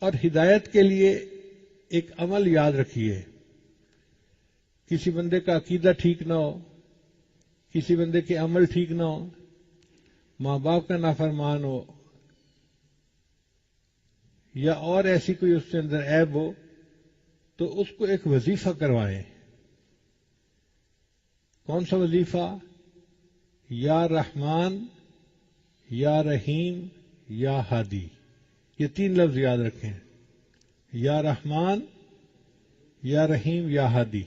اور ہدایت کے لیے ایک عمل یاد رکھیے. کسی بندے کا عقیدہ ٹھیک نہ ہو، کسی بندے کے عمل ٹھیک نہ ہو، ماں باپ کا نافرمان ہو، یا اور ایسی کوئی اس کے اندر عیب ہو، تو اس کو ایک وظیفہ کروائیں. کون سا وظیفہ؟ یا رحمان، یا رحیم، یا ہادی. یہ 3 لفظ یاد رکھیں. یا رحمان، یا رحیم، یا ہادی.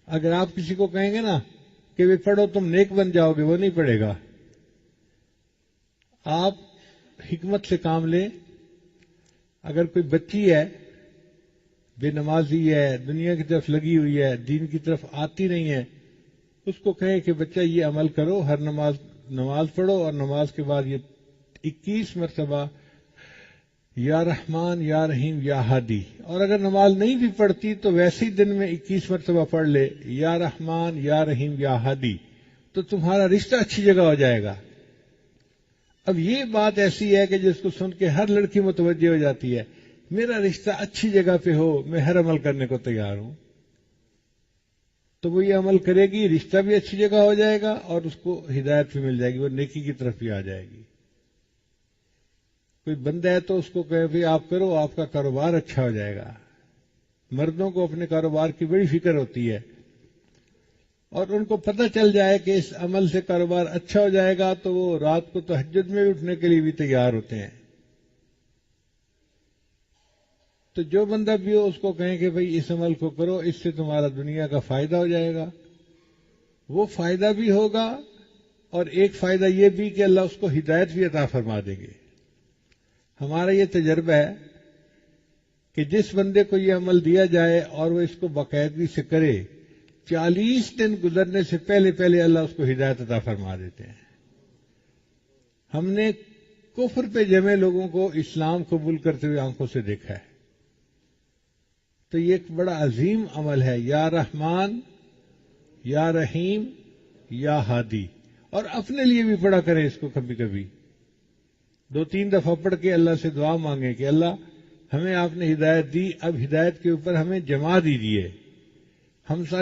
اگر آپ کسی کو کہیں گے نا کہ وہ پڑھو تم نیک بن جاؤ گے، وہ نہیں پڑھے گا. آپ حکمت سے کام لیں. اگر کوئی بچی ہے، بے نمازی ہے، دنیا کی طرف لگی ہوئی ہے، دین کی طرف آتی نہیں ہے، اس کو کہیں کہ بچہ یہ عمل کرو، ہر نماز پڑھو، اور نماز کے بعد یہ 21 مرتبہ یا رحمان، یا رحیم، یا ہادی. اور اگر نماز نہیں بھی پڑھتی تو ویسے ہی دن میں 21 مرتبہ پڑھ لے یا رحمان، یا رحیم، یا ہادی، تو تمہارا رشتہ اچھی جگہ ہو جائے گا. اب یہ بات ایسی ہے کہ جس کو سن کے ہر لڑکی متوجہ ہو جاتی ہے، میرا رشتہ اچھی جگہ پہ ہو، میں ہر عمل کرنے کو تیار ہوں. تو وہ یہ عمل کرے گی، رشتہ بھی اچھی جگہ ہو جائے گا اور اس کو ہدایت بھی مل جائے گی، وہ نیکی کی طرف بھی آ جائے گی. کوئی بندہ ہے تو اس کو کہے بھی آپ کرو، آپ کا کاروبار اچھا ہو جائے گا. مردوں کو اپنے کاروبار کی بڑی فکر ہوتی ہے، اور ان کو پتہ چل جائے کہ اس عمل سے کاروبار اچھا ہو جائے گا تو وہ رات کو تہجد میں اٹھنے کے لیے بھی تیار ہوتے ہیں. تو جو بندہ بھی ہو اس کو کہیں کہ بھئی اس عمل کو کرو، اس سے تمہارا دنیا کا فائدہ ہو جائے گا. وہ فائدہ بھی ہوگا، اور ایک فائدہ یہ بھی کہ اللہ اس کو ہدایت بھی عطا فرما دیں گے. ہمارا یہ تجربہ ہے کہ جس بندے کو یہ عمل دیا جائے اور وہ اس کو باقاعدگی سے کرے، 40 دن گزرنے سے پہلے پہلے اللہ اس کو ہدایت عطا فرما دیتے ہیں. ہم نے کفر پہ جمے لوگوں کو اسلام قبول کرتے ہوئے آنکھوں سے دیکھا ہے. تو یہ ایک بڑا عظیم عمل ہے، یا رحمان، یا رحیم، یا ہادی. اور اپنے لیے بھی پڑھا کریں اس کو کبھی کبھی، 2-3 دفعہ پڑھ کے اللہ سے دعا مانگیں کہ اللہ ہمیں آپ نے ہدایت دی، اب ہدایت کے اوپر ہمیں جما دیجیے. ہم سارے